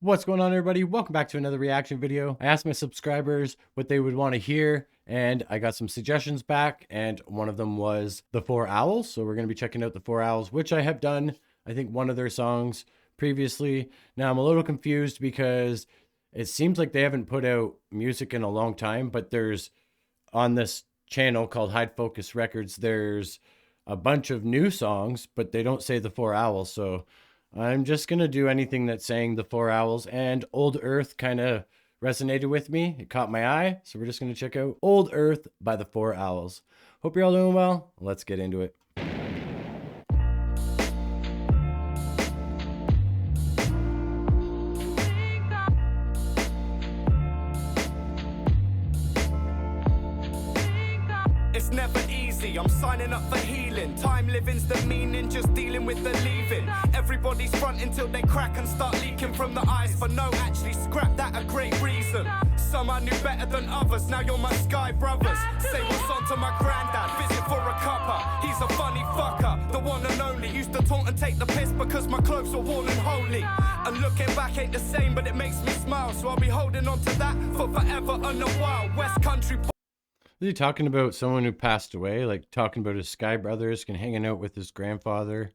What's going on, everybody? Welcome back to another reaction video. I asked my subscribers what they would want to hear, and I got some suggestions back, and one of them was the Four Owls. So we're going to be checking out the Four Owls, which I have done, I think, one of their songs previously. Now I'm a little confused because it seems like they haven't put out music in a long time, but there's on this channel called Hide Focus Records, there's a bunch of new songs, but they don't say the Four Owls. So I'm just going to do anything that's saying the Four Owls, and Old Earth kind of resonated with me. It caught my eye. So we're just going to check out Old Earth by the Four Owls. Hope you're all doing well. Let's get into it. It's never easy, I'm signing up for healing. Time living's the meaning, just dealing with the leaving. Everybody's front until they crack and start leaking from the eyes. For no, actually scrap that a great reason. Some I knew better than others, now you're my sky brothers. Say what's on to my granddad, visit for a cuppa. He's a funny fucker, the one and only. Used to taunt and take the piss because my clothes were worn and holy. And looking back ain't the same, but it makes me smile. So I'll be holding on to that for forever and a while. West Country. Is he talking about someone who passed away? Like talking about his Sky Brothers and hanging out with his grandfather?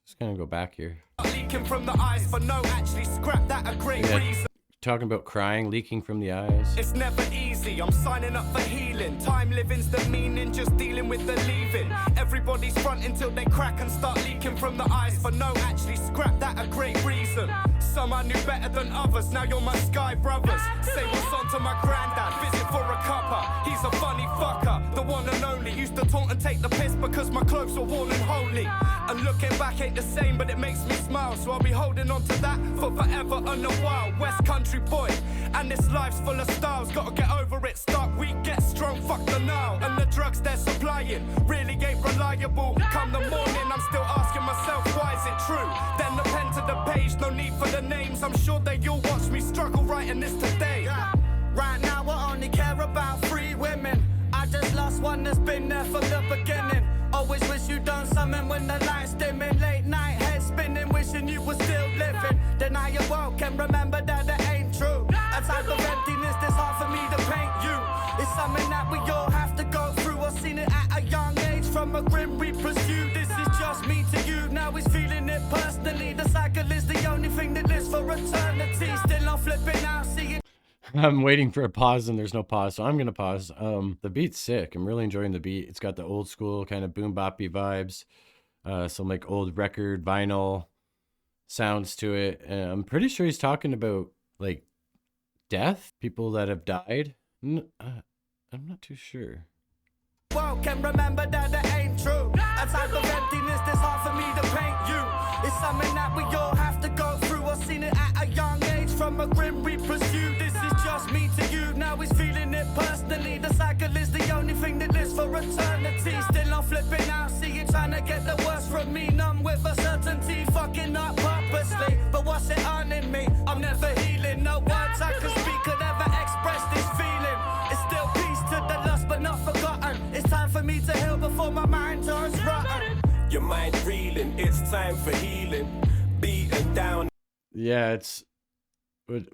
Just gonna go back here. Leaking from the eyes, for no, actually scrap that a great reason. Talking about crying, leaking from the eyes. It's never easy, I'm signing up for healing. Time living's the meaning, just dealing with the leaving. Everybody's front until they crack and start leaking from the eyes. For no, actually scrap that a great reason. Some I knew better than others, now you're my sky brothers. Say what's on to my granddad, visit for a cuppa. He's a funny fucker, the one and only. Used to taunt and take the piss because my clothes were worn and holy. And looking back ain't the same, but it makes me smile. So I'll be holding on to that for forever and a while. West Country boy, and this life's full of styles. Gotta get over it, start weak, get strong, fuck the now. And the drugs they're supplying really ain't reliable. Come the morning, I'm still asking myself, why is it true? Then the pen to the page, no need for the names. I'm sure they all watch me struggle writing this today. Right now I only care about 3 women. I just lost one that's been there from the beginning. Always wish you done something when the light's dimming. Late night head spinning, wishing you were still living. Then I awoke and remember that it ain't true. A type of emptiness that's hard for me to paint you. It's something that we all have to go through. I've seen it at a young age from a grim we pursue. This is just me to you, now he's feeling it personally. The cycle is the only thing that lives for eternity. Still I'm flipping out, seeing. I'm waiting for a pause and there's no pause, so I'm gonna pause. The beat's sick. I'm really enjoying the beat. It's got the old school kind of boom boppy vibes, some like old record vinyl sounds to it. I'm pretty sure he's talking about like death, people that have died. I'm not too sure. Can remember that it ain't true. A type of emptiness that's hard for me to paint you. It's something that we all have to go through. I've seen it at a young age from a grim we pursue. This is just me to you, now he's feeling it personally. The cycle is the only thing that lives for eternity. Still I'm flipping out, see you trying to get the worst from me. Numb with a certainty, fucking up purposely. But what's it earning me? I'm never healing. No words I could speak could ever express this feeling. It's still peace to the lost but not forgotten. It's time for me to heal before my mind turns rotten. Your mind reeling, it's time for healing. Beaten down. Yeah, it's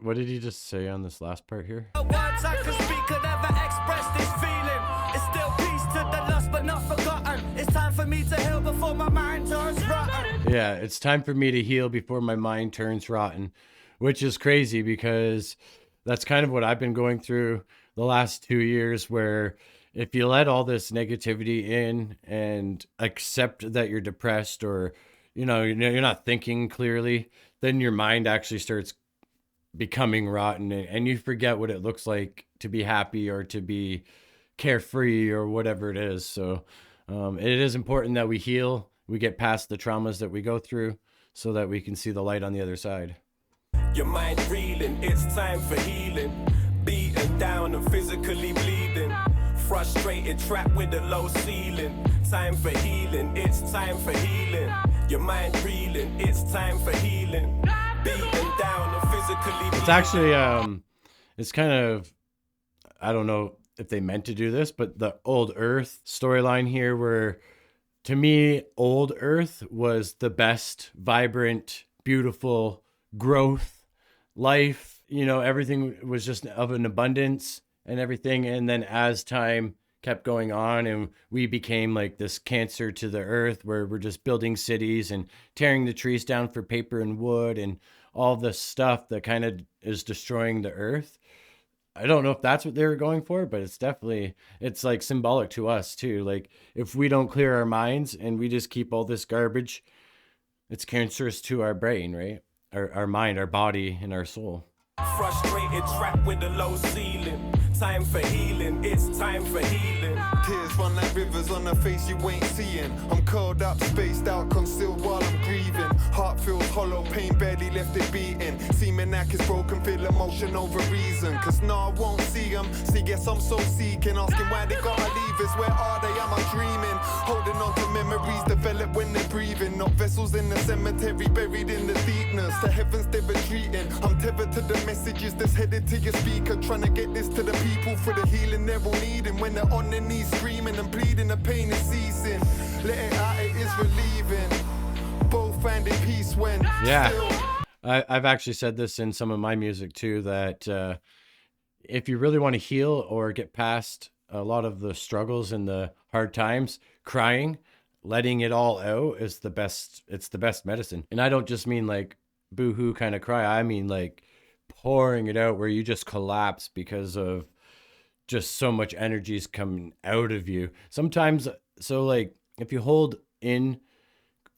what did he just say on this last part here? No words I could speak could ever express this feeling. It's still peace to the lost but not forgotten. It's time for me to heal before my mind turns rotten. Yeah, it's time for me to heal before my mind turns rotten, which is crazy because that's kind of what I've been going through the last 2 years, where if you let all this negativity in and accept that you're depressed, or you're not thinking clearly, then your mind actually starts becoming rotten, and you forget what it looks like to be happy or to be carefree or whatever it is. So it is important that we heal, we get past the traumas that we go through so that we can see the light on the other side. Your mind reeling, it's time for healing. Beaten down and physically bleeding. Frustrated, trapped with a low ceiling. Time for healing, it's time for healing. Your mind reeling, it's time for healing. Beaten down and physically bleeding. It's actually it's kind of, I don't know if they meant to do this, but the Old Earth storyline here, where to me Old Earth was the best, vibrant, beautiful growth life, you know, everything was just of an abundance and everything. And then as time kept going on and we became like this cancer to the earth where we're just building cities and tearing the trees down for paper and wood and all the stuff that kind of is destroying the earth. I don't know if that's what they were going for, but it's definitely, it's like symbolic to us too. Like if we don't clear our minds and we just keep all this garbage, it's cancerous to our brain, right? Our mind, our body, and our soul. Frustrated, trapped with a low ceiling. Time for healing, it's time for healing. Tears run like rivers on a face you ain't seeing. I'm curled up, spaced out, concealed while I'm grieving. Heart feels hollow, pain barely left it beating. Seeming like it's broken, feel emotion over reason. Cause no, I won't see them. See, guess I'm so seeking. Asking why they gotta leave us. Where are they? Am I dreaming? Holding on to memories develop when they're breathing. Not vessels in the cemetery, buried in the deepness. The heavens they're retreating. I'm tethered to the messages that's headed to your speaker. Trying to get this to the people for the healing they're all needing. When they're on their knees screaming and pleading, the pain is ceasing. Let it out, it is relieving. Both finding peace when still. I've actually said this in some of my music too, that if you really want to heal or get past a lot of the struggles and the hard times, crying, letting it all out is the best. It's the best medicine. And I don't just mean like boo-hoo kind of cry. I mean like pouring it out where you just collapse because of just so much energy is coming out of you. Sometimes, so like if you hold in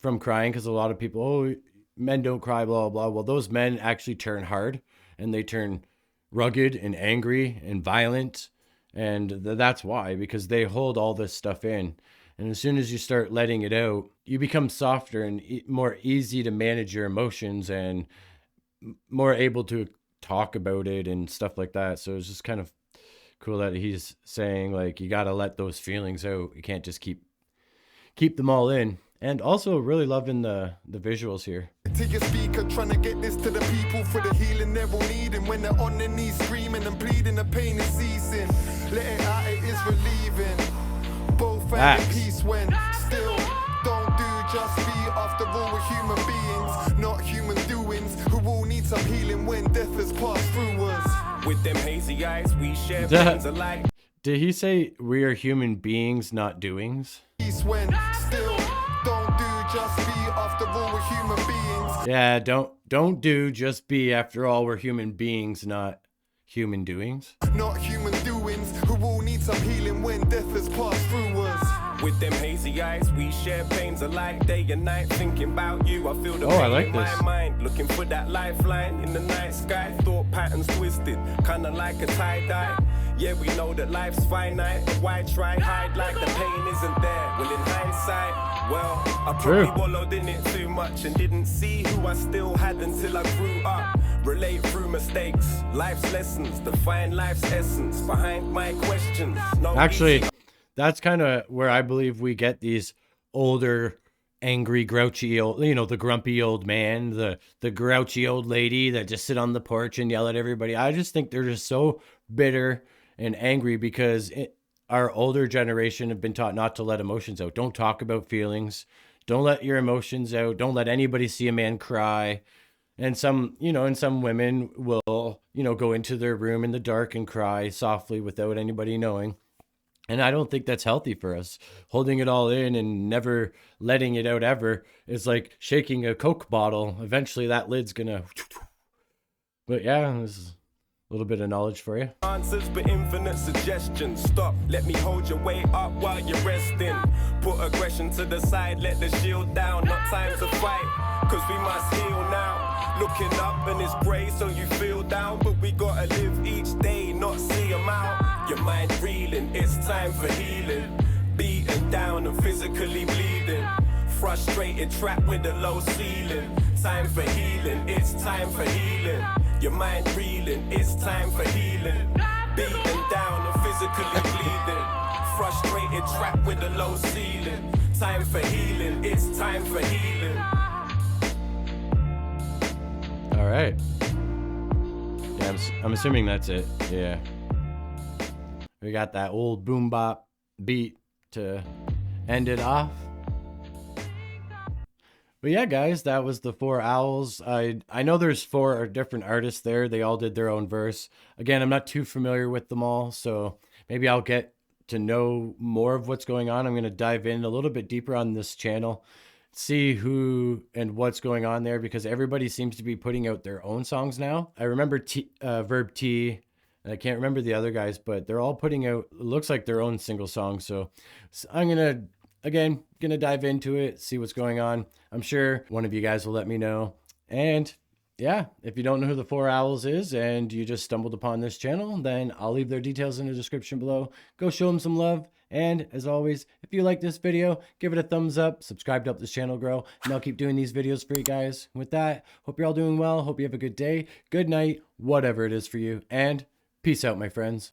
from crying, because a lot of people, oh, men don't cry, blah, blah, blah. Well, those men actually turn hard and they turn rugged and angry and violent. And that's why, because they hold all this stuff in. And as soon as you start letting it out, you become softer and more easy to manage your emotions and more able to talk about it and stuff like that. So it's just kind of cool that he's saying like you got to let those feelings out. You can't just keep them all in. And also really loving the visuals here. To your speaker, trying to get this to the people for the healing they're all needing. When they're on their knees screaming and pleading, the pain is ceasing. Let it out, it is relieving. Both finding peace when still don't do just be. After all, we're human beings, not human doings, who all need some healing when death has passed through us. With them hazy eyes, we share things alike. Did he say we are human beings, not doings? Peace when still don't do just be. After all, we're human beings. Yeah, don't do just be. After all, we're human beings, not human doings. Not human doings, who all need some healing when death has passed through us. With them hazy eyes, we share pains alike. Day and night, thinking about you. I feel the I pain like in this. my mind. Looking for that lifeline in the night sky. Thought patterns twisted, kinda like a tie-dye. Yeah, we know that life's finite, but why try hide like the pain isn't there? Well, in hindsight, well, I probably wallowed in it too much and didn't see who I still had until I grew up. Relate through mistakes, life's lessons, define life's essence behind my questions. No Actually, that's kind of where I believe we get these older, angry, grouchy old, you know, the grumpy old man, the grouchy old lady that just sit on the porch and yell at everybody. I just think they're just so bitter and angry because our older generation have been taught not to let emotions out. Don't talk about feelings. Don't let your emotions out. Don't let anybody see a man cry. And some, you know, and some women will, you know, go into their room in the dark and cry softly without anybody knowing. And I don't think that's healthy for us. Holding it all in and never letting it out ever is like shaking a Coke bottle. Eventually that lid's gonna. But yeah, this is a little bit of knowledge for you. Answers but infinite suggestions. Stop, let me hold your weight up while you're resting. Put aggression to the side, let the shield down. Not time to fight, cause we must heal now. Looking up and it's grey so you feel down, but we gotta live each day, not see them out. Your mind reeling, it's time for healing. Beaten down and physically bleeding. Frustrated, trapped with a low ceiling. Time for healing, it's time for healing. Your mind reeling, it's time for healing. Beaten down and physically bleeding. Frustrated, trapped with a low ceiling. Time for healing, it's time for healing. All right. Yeah, I'm assuming that's it. Yeah. We got that old boom bop beat to end it off. But yeah, guys, that was the Four Owls. I know there's four different artists there. They all did their own verse. Again, I'm not too familiar with them all, so maybe I'll get to know more of what's going on. I'm going to dive in a little bit deeper on this channel, see who and what's going on there, because everybody seems to be putting out their own songs now. I remember Verb T, and I can't remember the other guys, but they're all putting out, looks like their own single songs. So I'm gonna dive into it, see what's going on. I'm sure one of you guys will let me know. And yeah, if you don't know who the Four Owls is and you just stumbled upon this channel, then I'll leave their details in the description below. Go show them some love. And as always, if you like this video, give it a thumbs up, subscribe to help this channel grow, and I'll keep doing these videos for you guys. With that, hope you're all doing well. Hope you have a good day, good night, whatever it is for you. And peace out, my friends.